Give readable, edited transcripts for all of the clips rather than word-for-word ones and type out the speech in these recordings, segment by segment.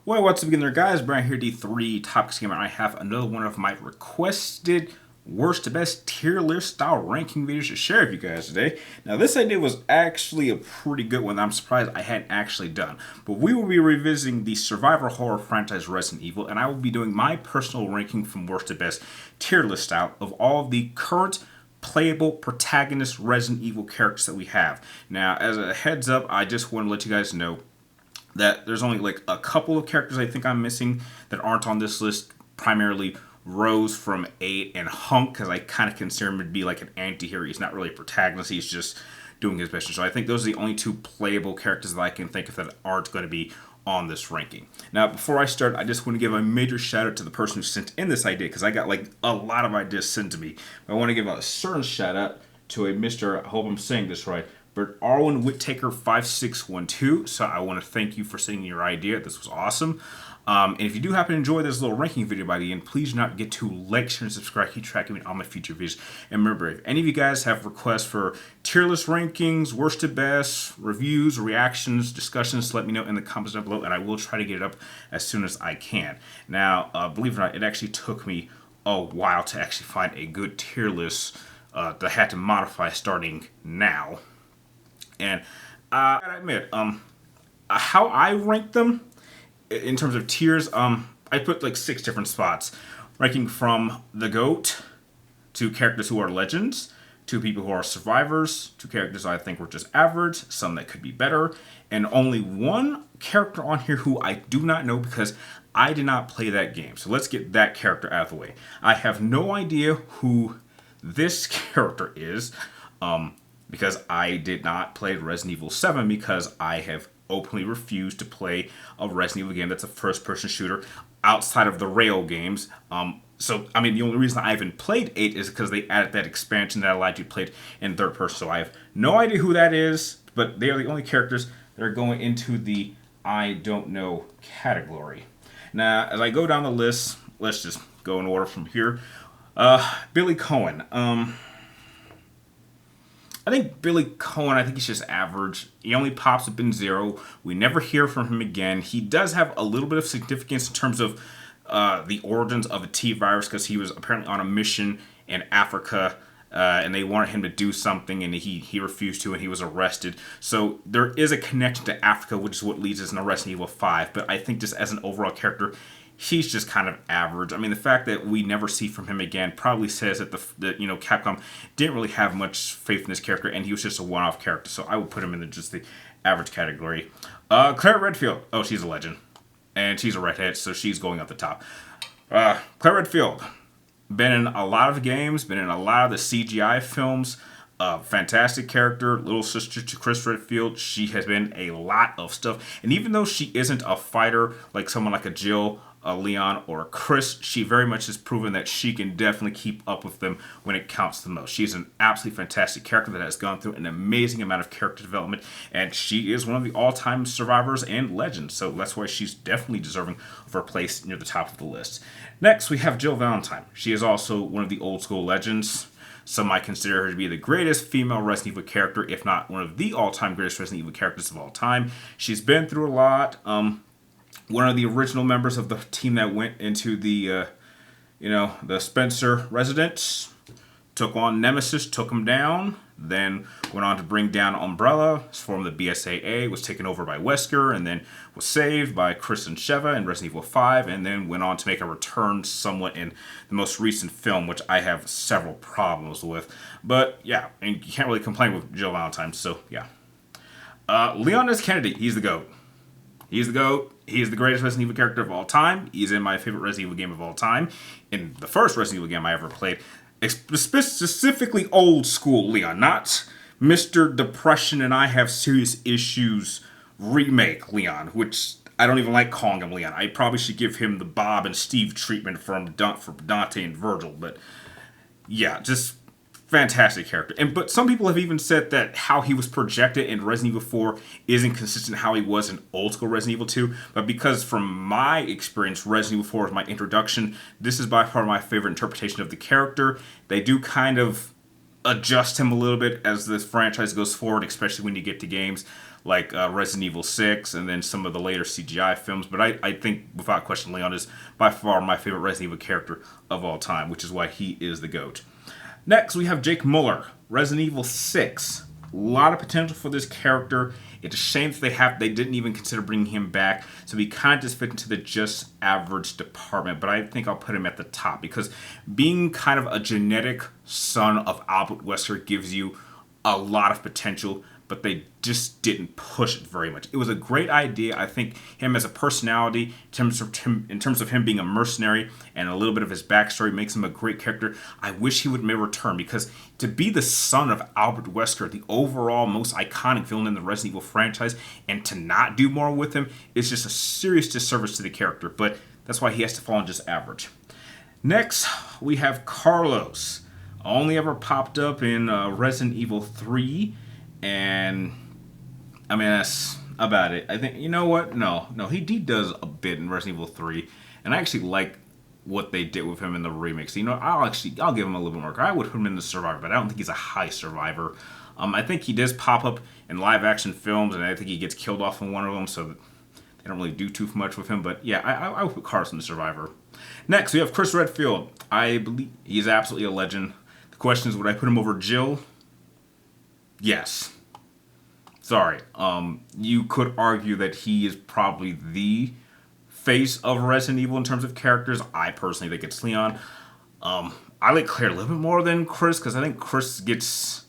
Well, what's up again there, guys? Brian here, D3 Topics Gamer. I have another one of my requested worst to best tier list style ranking videos to share with you guys today. Now, this idea was actually a pretty good one that I'm surprised I hadn't actually done. But we will be revisiting the survival horror franchise Resident Evil, and I will be doing my personal ranking from worst to best tier list style of all of the current playable protagonist Resident Evil characters that we have. Now, as a heads up, I just want to let you guys know that there's only like a couple of characters I think I'm missing that aren't on this list, primarily Rose from 8 and Hunk, because I kind of consider him to be like an anti-hero. He's not really a protagonist, he's just doing his best. So I think those are the only two playable characters that I can think of that aren't going to be on this ranking. Now, before I start, I just want to give a major shout out to the person who sent in this idea, because I got like a lot of ideas sent to me. But I want to give a certain shout out to a Mr. I hope I'm saying this right, but Arwen Whittaker 5612. So I want to thank you for sending your idea. This was awesome. And if you do happen to enjoy this little ranking video by the end, please do not forget to like, share, and subscribe. Keep tracking me on my future videos. And remember, if any of you guys have requests for tier list rankings, worst to best, reviews, reactions, discussions, let me know in the comments down below, and I will try to get it up as soon as I can. Now, believe it or not, it actually took me a while to actually find a good tier list that I had to modify starting now. And I gotta admit, how I rank them in terms of tiers, I put like 6 different spots, ranking from the GOAT to characters who are legends, to people who are survivors, to characters I think were just average, some that could be better, and only one character on here who I do not know because I did not play that game. So let's get that character out of the way. I have no idea who this character is, because I did not play Resident Evil 7 because I have openly refused to play a Resident Evil game that's a first-person shooter outside of the rail games. So, I mean, the only reason I even played 8 is because they added that expansion that allowed you to play it in third person. So I have no idea who that is, but they are the only characters that are going into the I don't know category. Now, as I go down the list, let's just go in order from here. Billy Cohen. I think Billy Cohen, I think he's just average. He only pops up in 0. We never hear from him again. He does have a little bit of significance in terms of the origins of a T-virus, because he was apparently on a mission in Africa, and they wanted him to do something, and he refused to, and he was arrested. So there is a connection to Africa, which is what leads us into Resident Evil 5. But I think just as an overall character, he's just kind of average. I mean, the fact that we never see from him again probably says that Capcom didn't really have much faith in this character, and he was just a one-off character. So I would put him in just the average category. Claire Redfield. Oh, she's a legend, and she's a redhead, so she's going up the top. Claire Redfield, been in a lot of games, been in a lot of the CGI films. Fantastic character, little sister to Chris Redfield. She has been a lot of stuff, and even though she isn't a fighter like someone like a Jill, a Leon, or a Chris, she very much has proven that she can definitely keep up with them when it counts the most. She's an absolutely fantastic character that has gone through an amazing amount of character development, and she is one of the all-time survivors and legends, so that's why she's definitely deserving of her place near the top of the list. Next, we have Jill Valentine. She is also one of the old-school legends. Some might consider her to be the greatest female Resident Evil character, if not one of the all-time greatest Resident Evil characters of all time. She's been through a lot. One of the original members of the team that went into the Spencer residence, took on Nemesis, took him down, then went on to bring down Umbrella, formed the BSAA, was taken over by Wesker, and then was saved by Chris and Sheva in Resident Evil 5, and then went on to make a return somewhat in the most recent film, which I have several problems with. But yeah, and you can't really complain with Jill Valentine, so yeah. Leon S. Kennedy, he's the GOAT. He's the GOAT. He is the greatest Resident Evil character of all time. He's in my favorite Resident Evil game of all time. In the first Resident Evil game I ever played, specifically old school Leon, not Mr. Depression and I Have Serious Issues remake Leon, which I don't even like calling him Leon. I probably should give him the Bob and Steve treatment from Dante and Virgil, but yeah, just fantastic character. But some people have even said that how he was projected in Resident Evil 4 isn't consistent how he was in old school Resident Evil 2. But because from my experience, Resident Evil 4 is my introduction, this is by far my favorite interpretation of the character. They do kind of adjust him a little bit as this franchise goes forward, especially when you get to games like Resident Evil 6 and then some of the later CGI films. But I think, without question, Leon is by far my favorite Resident Evil character of all time, which is why he is the GOAT. Next, we have Jake Muller, Resident Evil 6. A lot of potential for this character. It's a shame that they didn't even consider bringing him back, so he kind of just fit into the just average department. But I think I'll put him at the top because being kind of a genetic son of Albert Wesker gives you a lot of potential, but they just didn't push it very much. It was a great idea. I think him as a personality, in terms of him being a mercenary and a little bit of his backstory, makes him a great character. I wish he would maybe return, because to be the son of Albert Wesker, the overall most iconic villain in the Resident Evil franchise, and to not do more with him is just a serious disservice to the character. But that's why he has to fall in just average. Next, we have Carlos. Only ever popped up in Resident Evil 3. And I mean, that's about it. I think, you know what? No, he does a bit in Resident Evil 3, and I actually like what they did with him in the remix. You know, I'll give him a little bit more. I would put him in the survivor, but I don't think he's a high survivor. I think he does pop up in live action films, and I think he gets killed off in one of them, so they don't really do too much with him. But yeah, I would put Carlos in the survivor. Next, we have Chris Redfield. I believe he's absolutely a legend. The question is, would I put him over Jill? Yes. Sorry. You could argue that he is probably the face of Resident Evil in terms of characters. I personally think it's Leon. I like Claire a little bit more than Chris, because I think Chris gets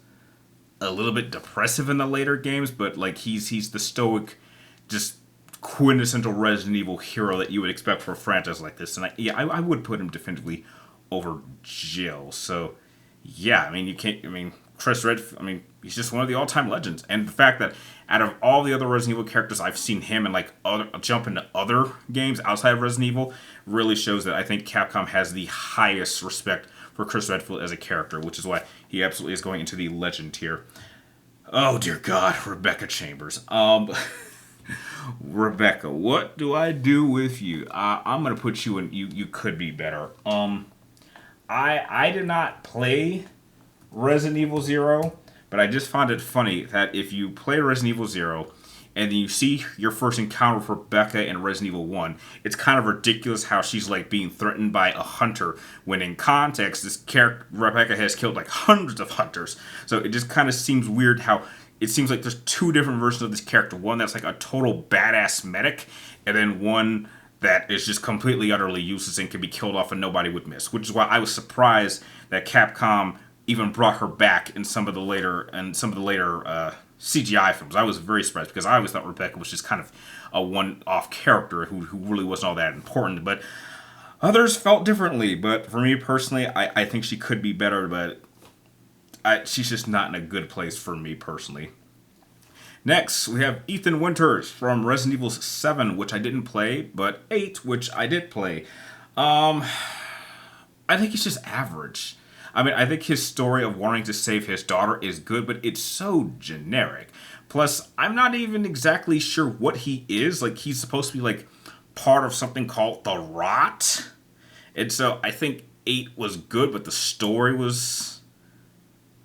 a little bit depressive in the later games, but like he's the stoic, just quintessential Resident Evil hero that you would expect for a franchise like this. And I would put him definitively over Jill. So yeah, I mean, Chris Redfield, he's just one of the all-time legends. And the fact that out of all the other Resident Evil characters, I've seen him and jump into other games outside of Resident Evil really shows that I think Capcom has the highest respect for Chris Redfield as a character, which is why he absolutely is going into the legend tier. Oh, dear God, Rebecca Chambers. Rebecca, what do I do with you? I'm going to put you in, you could be better. I did not play Resident Evil 0, but I just found it funny that if you play Resident Evil 0 and then you see your first encounter with Rebecca in Resident Evil 1, it's kind of ridiculous how she's like being threatened by a hunter, when in context, this character, Rebecca, has killed like hundreds of hunters. So it just kind of seems weird how it seems like there's two different versions of this character. One that's like a total badass medic, and then one that is just completely, utterly useless and can be killed off and nobody would miss. Which is why I was surprised that Capcom even brought her back in some of the later CGI films. I was very surprised, because I always thought Rebecca was just kind of a one-off character who really wasn't all that important. But others felt differently. But for me personally, I think she could be better, but she's just not in a good place for me personally. Next, we have Ethan Winters from Resident Evil 7, which I didn't play, but 8, which I did play. I think he's just average. I think his story of wanting to save his daughter is good, but it's so generic. Plus, I'm not even exactly sure what he is. Like, he's supposed to be, like, part of something called The Rot. And so I think 8 was good, but the story was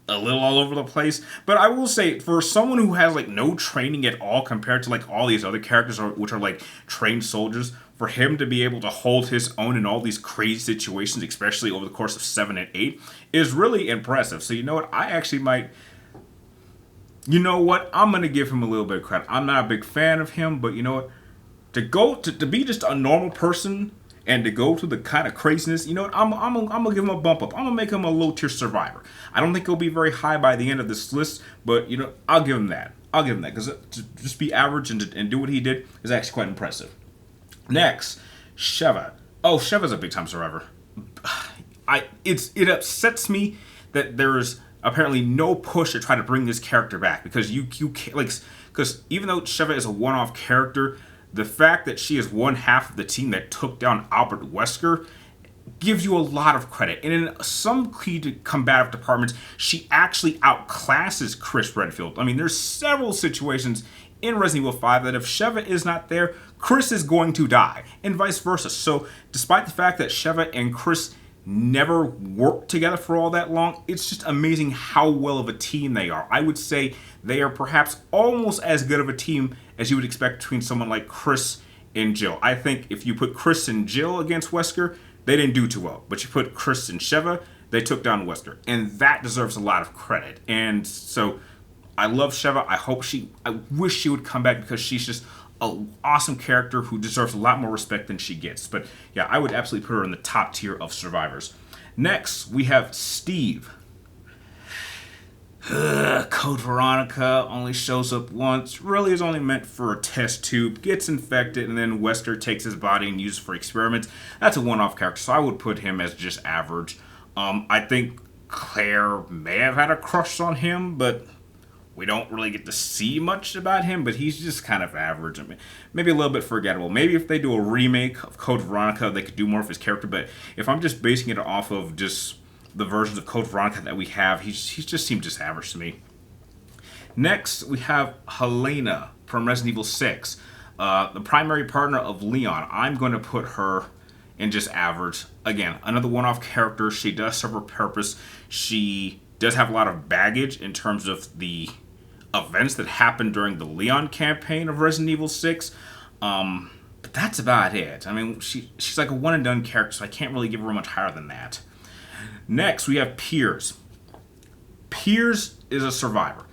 a little all over the place. But I will say, for someone who has, like, no training at all compared to, like, all these other characters, which are, like, trained soldiers, for him to be able to hold his own in all these crazy situations, especially over the course of 7 and 8, is really impressive. So you know what? I actually might... You know what? I'm going to give him a little bit of credit. I'm not a big fan of him, but you know what? To be just a normal person and to go to the kind of craziness, you know what? I'm going to give him a bump up. I'm going to make him a low-tier survivor. I don't think he'll be very high by the end of this list, but you know, I'll give him that. Because to just be average and do what he did is actually quite impressive. Next, Sheva. Oh, Sheva's a big-time survivor. It upsets me that there's apparently no push to try to bring this character back, because because even though Sheva is a one-off character, the fact that she is one half of the team that took down Albert Wesker gives you a lot of credit. And in some key combative departments, she actually outclasses Chris Redfield. There's several situations in Resident Evil 5 that if Sheva is not there, Chris is going to die, and vice versa. So despite the fact that Sheva and Chris never worked together for all that long. It's just amazing how well of a team they are. I would say they are perhaps almost as good of a team as you would expect between someone like Chris and Jill. I think if you put Chris and Jill against Wesker, they didn't do too well. But you put Chris and Sheva, they took down Wesker. And that deserves a lot of credit. And so I love Sheva. I wish she would come back because she's just an awesome character who deserves a lot more respect than she gets. But yeah, I would absolutely put her in the top tier of survivors. Next, we have Steve. Code Veronica only shows up once, really is only meant for a test tube, gets infected, and then Wesker takes his body and uses it for experiments. That's a one-off character, so I would put him as just average. I think Claire may have had a crush on him, but we don't really get to see much about him, but he's just kind of average. I mean, maybe a little bit forgettable. Maybe if they do a remake of Code Veronica, they could do more of his character, but if I'm just basing it off of just the versions of Code Veronica that we have, he just seems just average to me. Next, we have Helena from Resident Evil 6, the primary partner of Leon. I'm going to put her in just average. Again, another one-off character. She does serve her purpose. She does have a lot of baggage in terms of the events that happened during the Leon campaign of Resident Evil 6. But that's about it. I mean, she's like a one-and-done character, so I can't really give her much higher than that. Next, we have Piers. Piers is a survivor.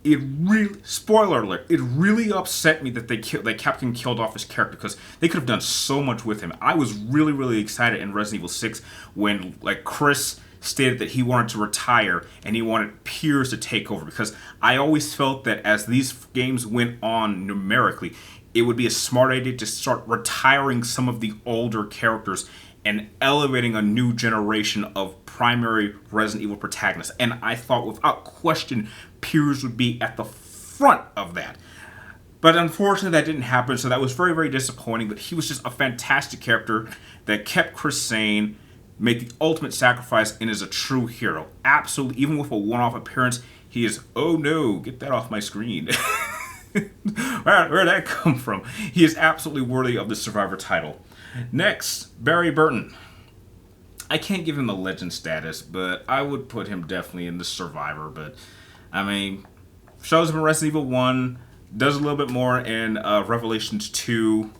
It really, spoiler alert, it really upset me that Capcom killed off his character because they could have done so much with him. I was really, really excited in Resident Evil 6 when Chris stated that he wanted to retire and he wanted Piers to take over, because I always felt that as these games went on numerically, it would be a smart idea to start retiring some of the older characters and elevating a new generation of primary Resident Evil protagonists. And I thought without question Piers would be at the front of that. But unfortunately that didn't happen, so that was very, very disappointing. But he was just a fantastic character that kept Chris sane, made the ultimate sacrifice, and is a true hero. Absolutely, even with a one-off appearance, he is, oh no, get that off my screen. Where'd that come from? He is absolutely worthy of the Survivor title. Next, Barry Burton. I can't give him a legend status, but I would put him definitely in the Survivor. But, I mean, shows him in Resident Evil 1, does a little bit more in Revelations 2,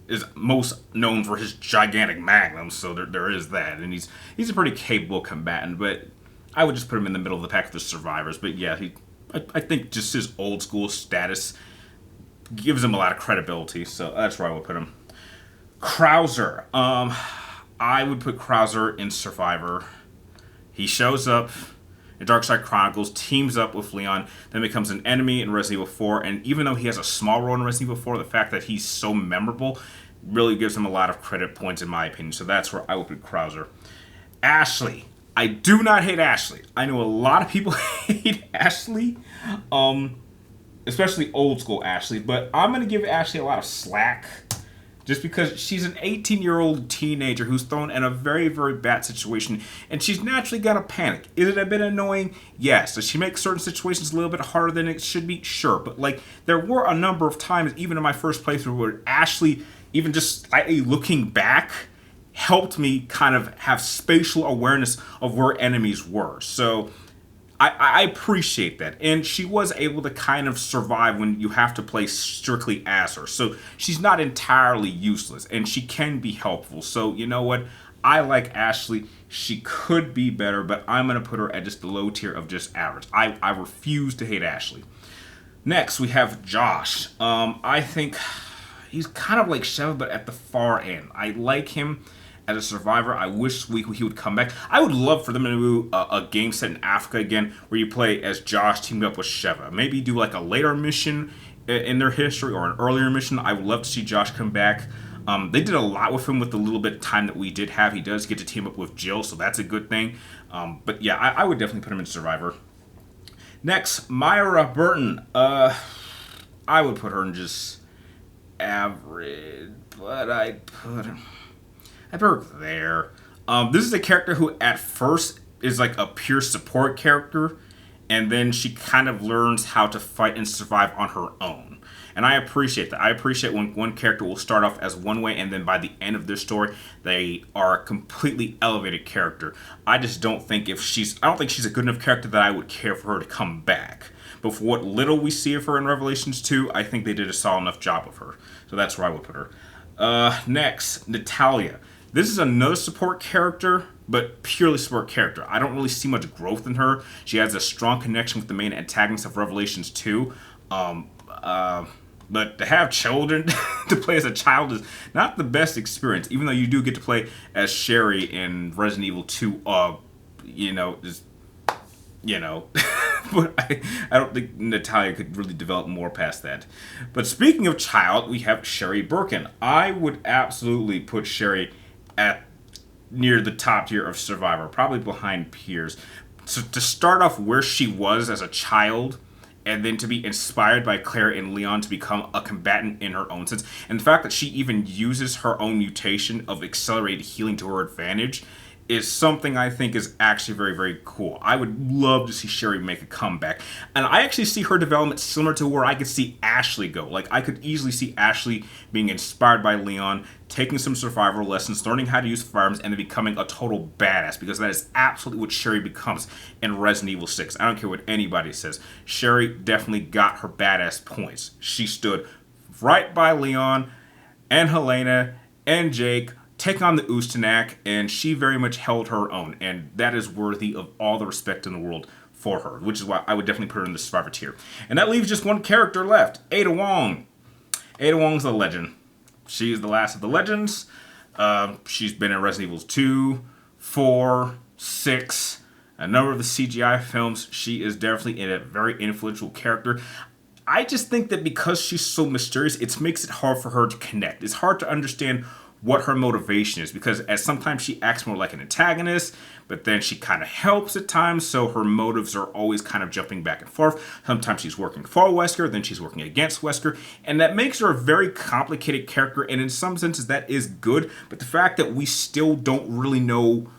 is most known for his gigantic magnum, so there is that. And he's a pretty capable combatant, but I would just put him in the middle of the pack of the Survivors. But yeah, I think just his old school status gives him a lot of credibility, so that's where I would put him. Krauser. I would put Krauser in Survivor. He shows up in Darkside Chronicles, teams up with Leon, then becomes an enemy in Resident Evil 4, and even though he has a small role in Resident Evil 4, the fact that he's so memorable really gives him a lot of credit points in my opinion, so that's where I would put Krauser. Ashley. I do not hate Ashley. I know a lot of people hate Ashley, especially old school Ashley, but I'm going to give Ashley a lot of slack just because she's an 18-year-old teenager who's thrown in a very, very bad situation, and she's naturally going to panic. Is it a bit annoying? Yes. Does she make certain situations a little bit harder than it should be? Sure. But, there were a number of times, even in my first playthrough, where Ashley, even just slightly looking back, helped me kind of have spatial awareness of where enemies were. So I appreciate that. And she was able to kind of survive when you have to play strictly as her. So she's not entirely useless, and she can be helpful. So you know what? I like Ashley. She could be better, but I'm going to put her at just the low tier of just average. I refuse to hate Ashley. Next, we have Josh. I think he's kind of like Sheva, but at the far end. I like him as a survivor. I wish he would come back. I would love for them to do a game set in Africa again, where you play as Josh teamed up with Sheva. Maybe do a later mission in their history or an earlier mission. I would love to see Josh come back. They did a lot with him with the little bit of time that we did have. He does get to team up with Jill, so that's a good thing. But yeah, I would definitely put him in Survivor. Next, Myra Burton. I would put her in just average, but I'd put her there. This is a character who at first is a pure support character, and then she kind of learns how to fight and survive on her own. And I appreciate that. I appreciate when one character will start off as one way and then by the end of their story, they are a completely elevated character. I just don't think I don't think she's a good enough character that I would care for her to come back. But for what little we see of her in Revelations 2, I think they did a solid enough job of her. So that's where I would put her. Next, Natalia. This is another support character, but purely support character. I don't really see much growth in her. She has a strong connection with the main antagonist of Revelations 2. But to have children to play as a child is not the best experience, even though you do get to play as Sherry in Resident Evil 2. But I don't think Natalia could really develop more past that. But speaking of child, we have Sherry Birkin. I would absolutely put Sherry at near the top tier of Survivor, probably behind Piers. So to start off where she was as a child, and then to be inspired by Claire and Leon to become a combatant in her own sense, and the fact that she even uses her own mutation of accelerated healing to her advantage, is something I think is actually very, very cool. I would love to see Sherry make a comeback. And I actually see her development similar to where I could see Ashley go. Like, I could easily see Ashley being inspired by Leon, taking some survival lessons, learning how to use firearms, and then becoming a total badass. Because that is absolutely what Sherry becomes in Resident Evil 6. I don't care what anybody says. Sherry definitely got her badass points. She stood right by Leon and Helena and Jake, take on the Ustanak, and she very much held her own, and that is worthy of all the respect in the world for her, which is why I would definitely put her in the Survivor tier. And that leaves just one character left, Ada Wong. Ada Wong's a legend. She is the last of the legends. She's been in Resident Evil 2, 4, 6, a number of the CGI films. She is definitely a very influential character. I just think that because she's so mysterious, it makes it hard for her to connect. It's hard to understand what her motivation is, because as sometimes she acts more like an antagonist, but then she kind of helps at times, so her motives are always kind of jumping back and forth. Sometimes she's working for Wesker, then she's working against Wesker, and that makes her a very complicated character, and in some senses that is good, but the fact that we still don't really know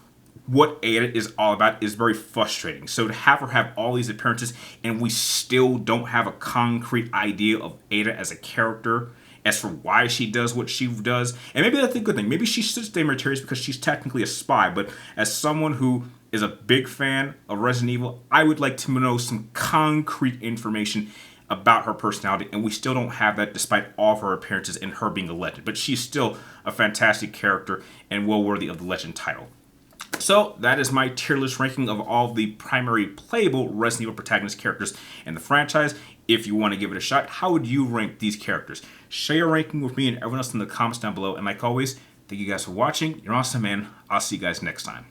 what Ada is all about is very frustrating. So to have her have all these appearances and we still don't have a concrete idea of Ada as a character, as for why she does what she does, and maybe that's a good thing. Maybe she should stay mysterious because she's technically a spy, but as someone who is a big fan of Resident Evil, I would like to know some concrete information about her personality, and we still don't have that despite all of her appearances and her being a legend. But she's still a fantastic character and well worthy of the legend title. So that is my tier list ranking of all the primary playable Resident Evil protagonist characters in the franchise. If you want to give it a shot, how would you rank these characters? Share your ranking with me and everyone else in the comments down below. And like always, thank you guys for watching. You're awesome, man. I'll see you guys next time.